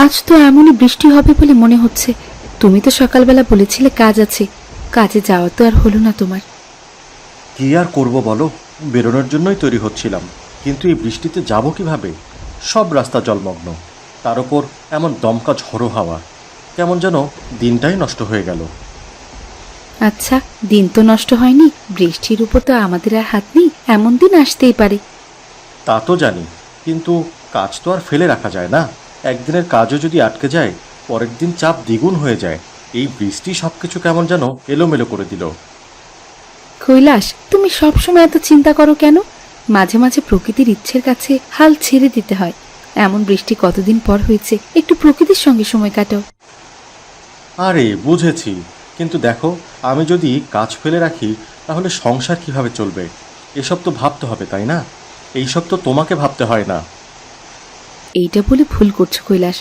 আজ তো এমনই বৃষ্টি হবে বলে মনে হচ্ছে। তুমি তো সকালবেলা বলেছিলে কাজ আছে, কাজে যাওয়া তো আর হলো না তোমার। কি আর করব বলো, বেরোনোর জন্যই তৈরি হচ্ছিলাম, কিন্তু এই বৃষ্টিতে যাব কিভাবে? সব রাস্তা জলমগ্ন, তার উপর এমন দমকা ঝড়ো হাওয়া, কেমন যেন দিনটাই নষ্ট হয়ে গেল। আচ্ছা, দিন তো নষ্ট হয়নি, বৃষ্টির উপর তো আমাদের আর হাত নেই, এমন দিন আসতেই পারে। তা তো জানি, কিন্তু কাজ তো আর ফেলে রাখা যায় না। একদিনের কাজও যদি আটকে যায়, পরের দিন চাপ দ্বিগুণ হয়ে যায়। এই বৃষ্টি সব কিছু কেমন যেন এলোমেলো করে দিল। কৈলাস, তুমি সবসময় এত চিন্তা করো কেন? মাঝে মাঝে প্রকৃতির ইচ্ছের কাছে হাল ছেড়ে দিতে হয়। এমন বৃষ্টি কতদিন পর হয়েছে, একটু প্রকৃতির সঙ্গে সময় কাটাও। আরে বুঝেছি, কিন্তু দেখো, আমি যদি কাজ ফেলে রাখি তাহলে সংসার কিভাবে চলবে? এসব তো ভাবতে হবে, তাই না? এইসব তো তোমাকে ভাবতে হয় না। এইটা বলে ভুল করছো কৈলাস।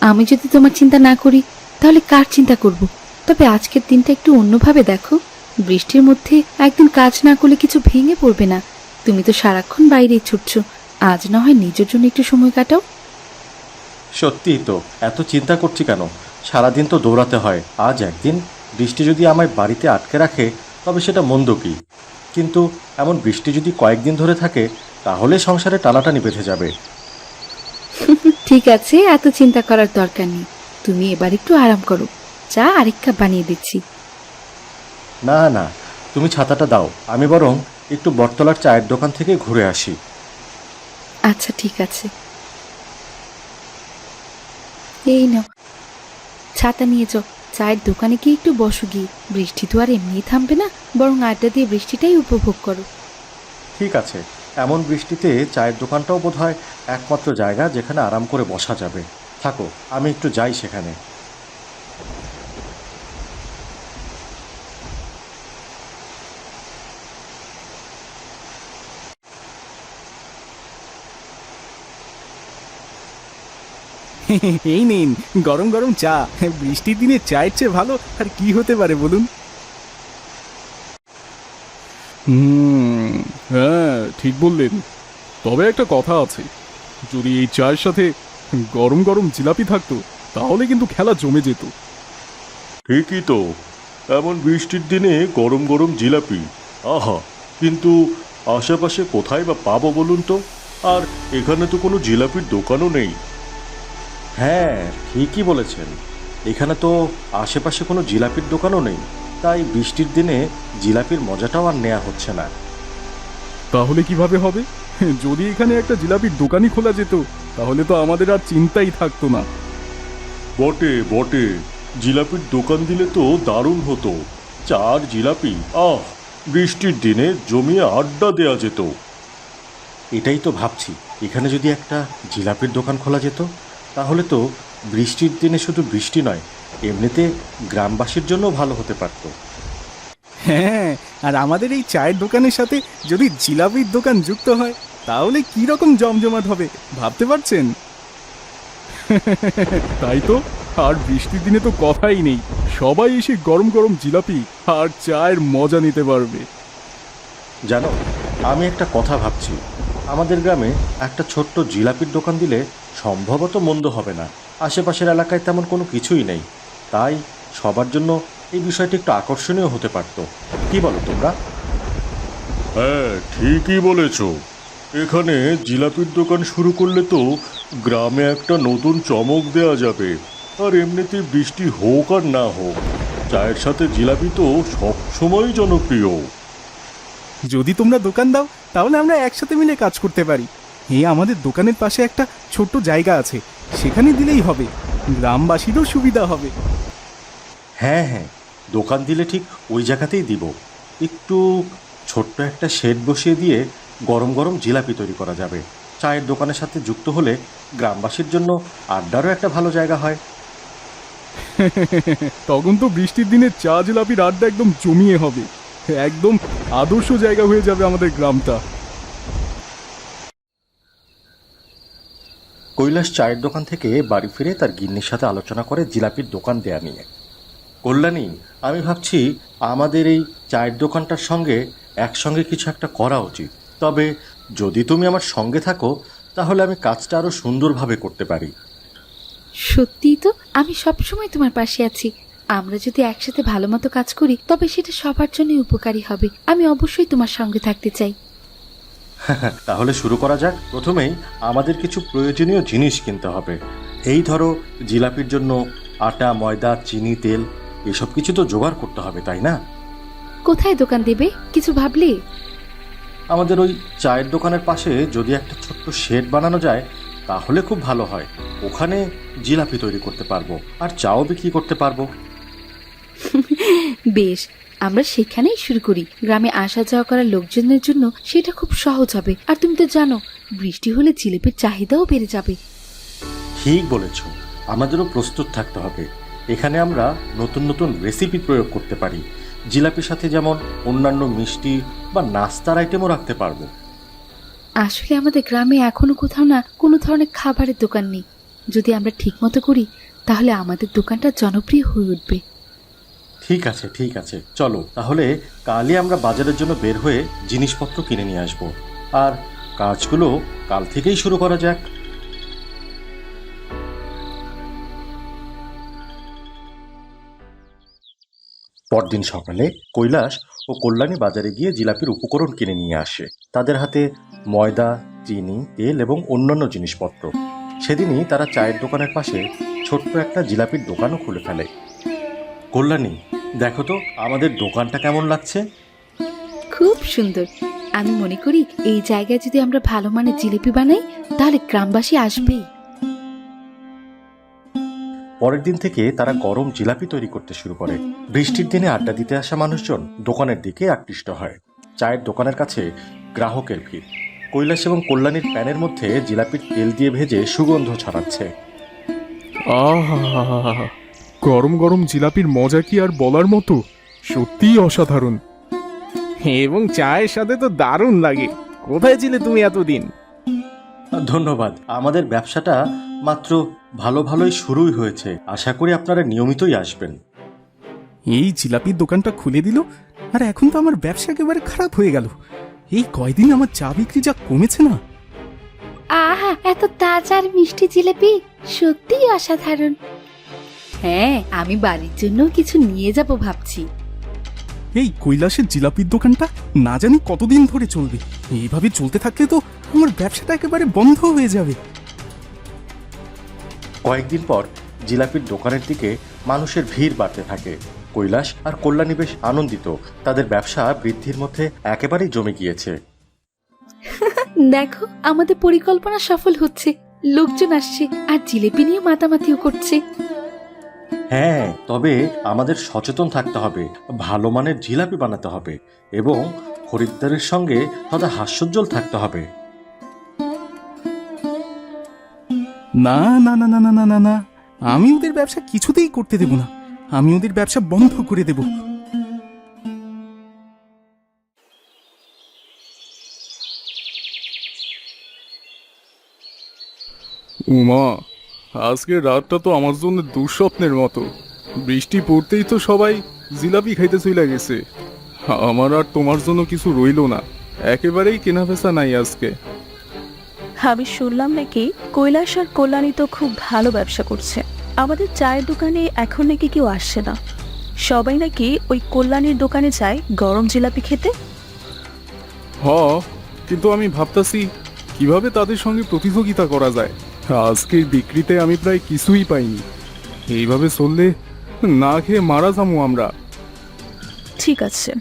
আমি যদি তোমার চিন্তা না করি তাহলে কার চিন্তা করব? তবে আজকের দিনটা একটু অন্যভাবে দেখো। বৃষ্টির মধ্যে একদিন কাজ না করলে কিছু ভেঙে পড়বে না। তুমি তো সারাক্ষণ বাইরেই ছুটছো, আজ না হয় নিজের জন্য একটু সময় কাটাও। সত্যিই তো, এত চিন্তা করছি কেন? সারাদিন তো দৌড়াতে হয়, আজ একদিন বৃষ্টি যদি আমায় বাড়িতে আটকে রাখে তবে সেটা মন্দ কি? কিন্তু এমন বৃষ্টি যদি কয়েকদিন ধরে থাকে তাহলে সংসারে টানাটানি বেঁধে যাবে। ঠিক আছে, এত চিন্তা করার দরকার নেই। তুমি এবার একটু আরাম করো, চা আরেক কাপ বানিয়ে দিচ্ছি। না না, তুমি ছাতাটা দাও, আমি বরং একটু বটতলার চায়ের দোকান থেকে ঘুরে আসি। আচ্ছা ঠিক আছে, এই নাও ছাতা নিয়ে যাও। চায়ের দোকানে গিয়ে একটু বসো গিয়ে, বৃষ্টি তো আর এমনি থামবে না, বরং আড্ডা দিয়ে বৃষ্টিটাই উপভোগ করো। ঠিক আছে, এমন বৃষ্টিতে চায়ের দোকানটাও বোধহয় একমাত্র জায়গা যেখানে আরাম করে বসা যাবে। থাকো, আমি একটু যাই সেখানে। এই নিন গরম গরম চা। বৃষ্টির দিনে চায়ের চেয়ে ভালো আর কি হতে পারে বলুন? হ্যাঁ, ঠিক বললেন। তবে একটা কথা আছে, যদি এই চায়ের সাথে গরম গরম জিলাপি থাকতো তাহলে কিন্তু খেলা জমে যেত। ঠিকই তো, এমন বৃষ্টির দিনে গরম গরম জিলাপি, আহা! কিন্তু আশেপাশে কোথায় বা পাবো বলুন তো? আর এখানে তো কোনো জিলাপির দোকানও নেই। হ্যাঁ, ঠিকই বলেছেন, এখানে তো আশেপাশে কোনো জিলাপির দোকানও নেই, তাই বৃষ্টির দিনে জিলাপির মজাটাও আর নেওয়া হচ্ছে না। তাহলে কিভাবে হবে? যদি এখানে একটা জিলাপির দোকানই খোলা যেত তাহলে তো আমাদের আর চিন্তাই থাকতো না। বটে বটে, জিলাপির দোকান দিলে তো দারুণ হতো। চার জিলাপি, আহ! বৃষ্টির দিনে জমিয়ে আড্ডা দেয়া যেত। এটাই তো ভাবছি, এখানে যদি একটা জিলাপির দোকান খোলা যেত তাহলে তো বৃষ্টির দিনে শুধু বৃষ্টি নয়, এমনিতে গ্রামবাসীর জন্য ভালো হতে পারত। হ্যাঁ, আর আমাদের এই চায়ের দোকানের সাথে যদি জিলাপির দোকান যুক্ত হয় তাহলে কি রকম জমজমাট হবে ভাবতে পারছেন? তাই তো, আর বৃষ্টির দিনে তো কথাই নেই, সবাই এসে গরম গরম জিলাপি আর চায়ের মজা নিতে পারবে। জানো, আমি একটা কথা ভাবছি, আমাদের গ্রামে একটা ছোট্ট জিলাপির দোকান দিলে সম্ভবত মন্দ হবে না। আশেপাশের এলাকায় তেমন কোনো কিছুই নেই, তাই সবার জন্য এই বিষয়টি একটু আকর্ষণীয় হতে পারত। কি বলো তোমরা? হ্যাঁ, ঠিকই বলেছ। এখানে জিলাপির দোকান শুরু করলে তো গ্রামে একটা নতুন চমক দেয়া যাবে। আর এমনিতে বৃষ্টি হোক আর না হোক, চায়ের সাথে জিলাপি তো সবসময়ই জনপ্রিয়। যদি তোমরা দোকান দাও তাহলে আমরা একসাথে মিলে কাজ করতে পারি। এই আমাদের দোকানের পাশে একটা ছোট্ট জায়গা আছে, সেখানে দিলেই হবে, গ্রামবাসীরও সুবিধা হবে। হ্যাঁ হ্যাঁ, দোকান দিলে ঠিক ওই জায়গাতেই দিব। একটু ছোট্ট একটা শেড বসিয়ে দিয়ে গরম গরম জিলাপি তৈরি করা যাবে। চায়ের দোকানের সাথে যুক্ত হলে গ্রামবাসীর জন্য আড্ডারও একটা ভালো জায়গা হয়। তখন তো বৃষ্টির দিনে চা জিলাপির আড্ডা একদম জমিয়ে হবে, একদম আদর্শ জায়গা হয়ে যাবে আমাদের গ্রামটা। কৈলাস চায়ের দোকান থেকে বাড়ি ফিরে তার গিন্নির সাথে আলোচনা করে জিলাপির দোকান দেয়া নিয়ে। কল্যাণী, আমি ভাবছি আমাদের এই চায়ের দোকানটার সঙ্গে একসঙ্গে কিছু একটা করা উচিত। তবে যদি তুমি আমার সঙ্গে থাকো তাহলে আমি কাজটা আরও সুন্দরভাবে করতে পারি। সত্যিই তো, আমি সবসময় তোমার পাশে আছি। আমরা যদি একসাথে ভালো মতো কাজ করি তবে সেটা সবার জন্যই উপকারী হবে। আমি অবশ্যই তোমার সঙ্গে থাকতে চাই। তাহলে শুরু করা যাক। প্রথমেই আমাদের কিছু প্রয়োজনীয় জিনিস কিনতে হবে। এই ধরো, জিলাপির জন্য আটা, ময়দা, চিনি, তেল এসব কিছু তো জোগাড় করতে হবে, তাই না? কোথায় দোকান দেবে, কিছু ভাবলে? আমাদের ওই চায়ের দোকানের পাশে যদি একটা ছোট্ট শেড বানানো যায় তাহলে খুব ভালো হয়। ওখানে জিলাপি তৈরি করতে পারবো আর চাও বিক্রি করতে পারবো। বেশ, আমরা সেখানেই শুরু করি। গ্রামে আসা যাওয়া করা লোকজনের জন্য সেটা খুব সহজ হবে। আর তুমি তো জানো, বৃষ্টি হলে জিলিপির চাহিদাও বেড়ে যাবে। ঠিক বলেছ, আমাদেরও প্রস্তুত থাকতে হবে। এখানে আমরা নতুন নতুন রেসিপি প্রয়োগ করতে পারি। জিলাপির সাথে যেমন অন্যান্য মিষ্টি বা নাস্তার আইটেমও রাখতে পারবো। আসলে আমাদের গ্রামে এখনো কোথাও না কোনো ধরনের খাবারের দোকান নেই। যদি আমরা ঠিক মতো করি তাহলে আমাদের দোকানটা জনপ্রিয় হয়ে উঠবে। ঠিক আছে, ঠিক আছে, চলো তাহলে কালই আমরা বাজারের জন্য বের হয়ে জিনিসপত্র কিনে নিয়ে আসবো। আর কাজগুলো কাল থেকেই শুরু করা যাক। পরদিন সকালে কৈলাস ও কল্যাণী বাজারে গিয়ে জিলাপির উপকরণ কিনে নিয়ে আসে। তাদের হাতে ময়দা, চিনি, তেল এবং অন্যান্য জিনিসপত্র। সেদিনই তারা চায়ের দোকানের পাশে ছোট্ট একটা জিলাপির দোকানও খুলে ফেলে। কল্যাণী, দেখো তো আমাদের দোকানটা কেমন লাগছে। খুব সুন্দর। আমি মনে করি এই জায়গায় যদি আমরা ভালো মানের জিলিপি বানাই তাহলে গ্রামবাসী আসবেই। পরের দিন থেকে তারা গরম জিলাপি তৈরি করতে শুরু করে। বৃষ্টির দিনে আড্ডা দিতে আসা মানুষজন দোকানের দিকে আকৃষ্ট হয়। চায়ের দোকানের কাছে গ্রাহকের ভিড়। কৈলাস এবং কল্যাণীর প্যানের মধ্যে জিলাপির তেল দিয়ে ভেজে সুগন্ধ ছড়াচ্ছে। আহা, গরম গরম জিলাপির মজা কি আর বলার মতো? সত্যিই অসাধারণ। এবং চায়ের সাথে তো দারুণ লাগে। কোথায় ছিলে তুমি এতদিন? ধন্যবাদ। আমাদের ব্যবসাটা মাত্র ভালোই শুরুই হয়েছে। আশা করি আপনারা নিয়মিতই আসবেন। এই জিলাপির দোকানটা খুলে দিল আর এখন তো আমার ব্যবসা একেবারে খারাপ হয়ে গেল। এই কয়দিন আমার চা বিক্রি যা কমেছে না। আহা, এত তাজা আর মিষ্টি জিলিপি সত্যিই অসাধারণ। হ্যাঁ, আমি বাড়ির জন্য কিছু নিয়ে যাব ভাবছি। এই কৈলাসের জিলাপির দোকানটা না জানি কতদিন ধরে চলবে। এইভাবে চলতে থাকলে তো আমার ব্যবসাটা একেবারে বন্ধ হয়ে যাবে। কয়েকদিন পর জিলাপির দোকানের দিকে মানুষের ভিড় বাড়তে থাকে। কৈলাস আর কল্যাণী বেশ আনন্দিত। তাদের ব্যবসা বৃদ্ধির মধ্যে একেবারেই জমে গিয়েছে। দেখো, আমাদের পরিকল্পনা সফল হচ্ছে। লোকজন আসছে আর জিলিপি নিয়ে মাতামাতিও করছে। হ্যাঁ, তবে আমাদের সচেতন থাকতে হবে। ভালো মানের জিলাপি বানাতে হবে এবং খরিদ্দারের সঙ্গে সদা হাস্যোজ্জ্বল থাকতে হবে। না না না না না না না না, আমি ওদের ব্যবসা কিছুতেই করতে দেব না। আমি ওদের ব্যবসা বন্ধ করে দেব। উমা, আজকের রাতটা তো আমার জন্য দুঃস্বপ্নের মতো। বৃষ্টি পড়তেই তো সবাই জিলাপি খাইতে চলে গেছে। আমার আর তোমার জন্য কিছু রইলো না। একেবারেই কেনাবেচা নাই আজকে। আমি শুনলাম নাকি কৈলাস আর কল্যাণী তো খুব ভালো ব্যবসা করছে। আমাদের চায়ের দোকানে এখন নাকি কেউ আসছে না। সবাই নাকি ওই কল্যাণীর দোকানে যায় গরম জিলাপি খেতে। হ, কিন্তু আমি ভাবতাছি কিভাবে তাদের সঙ্গে প্রতিযোগিতা করা যায়। আজকের বিক্রিতে আমি প্রায় কিছুই পাইনি। এইভাবে চললে না খেয়ে মারা যাবো আমরা। ঠিক আছে,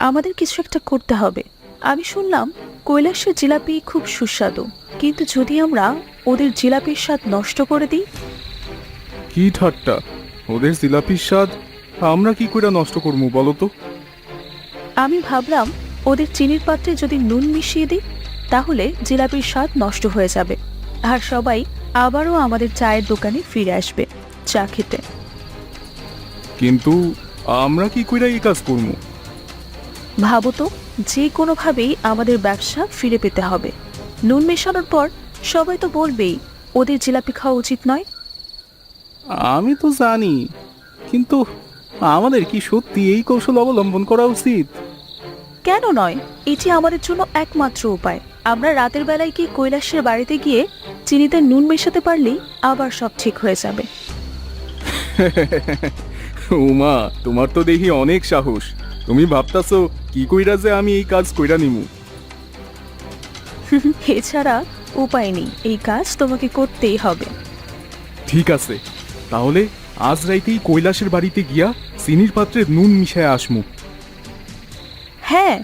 আমাদের কিছু একটা করতে হবে। আমি শুনলাম কৈলাসের জিলাপি খুব সুস্বাদু, কিন্তু যদি আমরা ওদের জিলাপির স্বাদ নষ্ট করে দিই? কি ঠাট্টা! ওদের জিলাপির স্বাদ আমরা কি করে নষ্ট করবো বলো তো? আমি ভাবলাম ওদের চিনির পাত্রে যদি নুন মিশিয়ে দিই তাহলে জিলাপির স্বাদ নষ্ট হয়ে যাবে আর সবাই আবারও আমাদের চায়ের দোকানে ফিরে আসবে চা খেতে। কিন্তু আমরা কি করে এই কাজ করবো? ভাবো তো, যে কোনোভাবেই আমাদের ব্যবসা ফিরে পেতে হবে। নুন মেশানোর পর সবাই তো বলবেই ওদের জিলাপি খাওয়া উচিত নয়। আমি তো জানি, কিন্তু আমাদের কি সত্যি এই কৌশল অবলম্বন করা উচিত? কেন নয়? এটি আমাদের জন্য একমাত্র উপায়। আমরা রাতের বেলায় কি কৈলাসের বাড়িতে গিয়ে চিনিতে নুন মেশাতে পারলেই আবার সব ঠিক হয়ে যাবে। উমা, তোমার তো দেখি অনেক সাহস। তুমি ভাবতাছো কি কইরা যে আমি এই কাজ কইরা নিমু। এছাড়া উপায় নেই, এই কাজ তোমাকে করতেই হবে। ঠিক আছে, তাহলে আজ রাইতেই কৈলাসের বাড়িতে গিয়া চিনির পাত্রে নুন মিশায় আসমু। হ্যাঁ,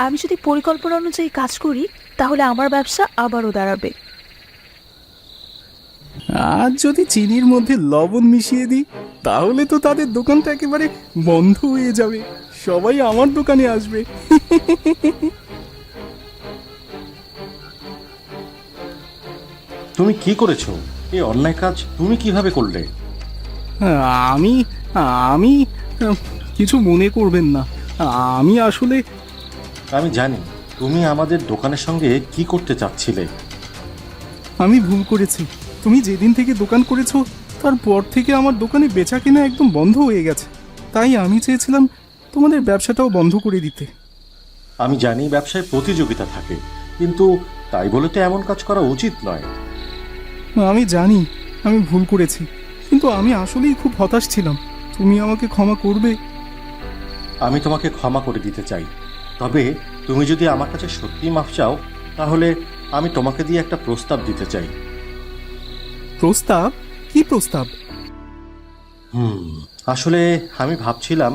আমি যদি পরিকল্পনা অনুযায়ী কাজ করি তাহলে আমার ব্যবসা আবারও দাঁড়াবে। আর যদি চিনির মধ্যে লবণ মিশিয়ে দিই তাহলে তো তাদের দোকানটা একেবারে বন্ধ হয়ে যাবে, সবাই আমার দোকানে আসবে। তুমি কি করেছো? এই অন্যায় কাজ তুমি কিভাবে করলে? আমি আমি কিছু মনে করবেন না, আমি আসলে আমি জানি তুমি আমাদের দোকানের সঙ্গে কি করতে চাচ্ছিলে। আমি ভুল করেছি। তুমি যেদিন থেকে দোকান করেছো তারপর থেকে আমার দোকানে বেচা কেনা একদম বন্ধ হয়ে গেছে, তাই আমি চেয়েছিলাম তোমাদের ব্যবসাটাও বন্ধ করে দিতে। আমি জানি ব্যবসায় প্রতিযোগিতা থাকে, কিন্তু তাই বলে তো এমন কাজ করা উচিত নয়। আমি জানি আমি ভুল করেছি, কিন্তু আমি আসলেই খুব হতাশ ছিলাম। তুমি আমাকে ক্ষমা করবে? আমি তোমাকে ক্ষমা করে দিতে চাই, তবে তুমি যদি আমার কাছে সত্যিই মাফ চাও তাহলে আমি তোমাকে দিয়ে একটা প্রস্তাব দিতে চাই। প্রস্তাব? কি প্রস্তাব? আসলে আমি ভাবছিলাম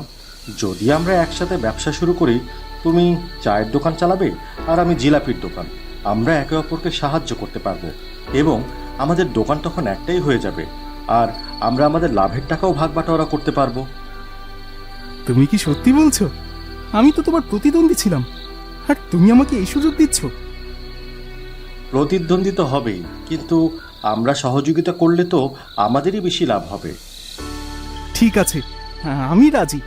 যদি আমরা একসাথে ব্যবসা শুরু করি, তুমি চায়ের দোকান চালাবে আর আমি জিলাপির দোকান। আমরা একে অপরকে সাহায্য করতে পারবো এবং আমাদের দোকান তখন একটাই হয়ে যাবে, আর আমরা আমাদের লাভের টাকাও ভাগ বাটোয়ারা করতে পারবো। তুমি কি সত্যি বলছো? আমি তো তোমার প্রতিদ্বন্দ্বী ছিলাম, আর তুমি আমাকে এই সুযোগ দিচ্ছ? প্রতিদ্বন্দ্বী তো হবেই, কিন্তু আমরা সহযোগিতা করলে তো আমাদেরই বেশি লাভ হবে। ঠিক আছে, আমি রাজি।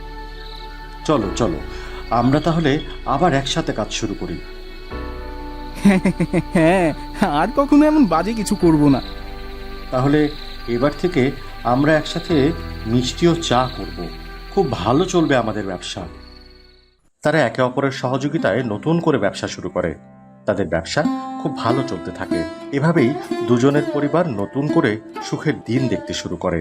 চলো চলো, আমরা তাহলে আবার একসাথে কাজ শুরু করি। হ্যাঁ, আর কখনো এমন বাজে কিছু করব না। তাহলে এবার থেকে আমরা একসাথে মিষ্টি ও চা করব। খুব ভালো চলবে আমাদের ব্যবসা। তারা একে অপরের সহযোগিতায় নতুন করে ব্যবসা শুরু করে। তাদের ব্যবসা খুব ভালো চলতে থাকে। এভাবেই দুজনের পরিবার নতুন করে সুখের দিন দেখতে শুরু করে।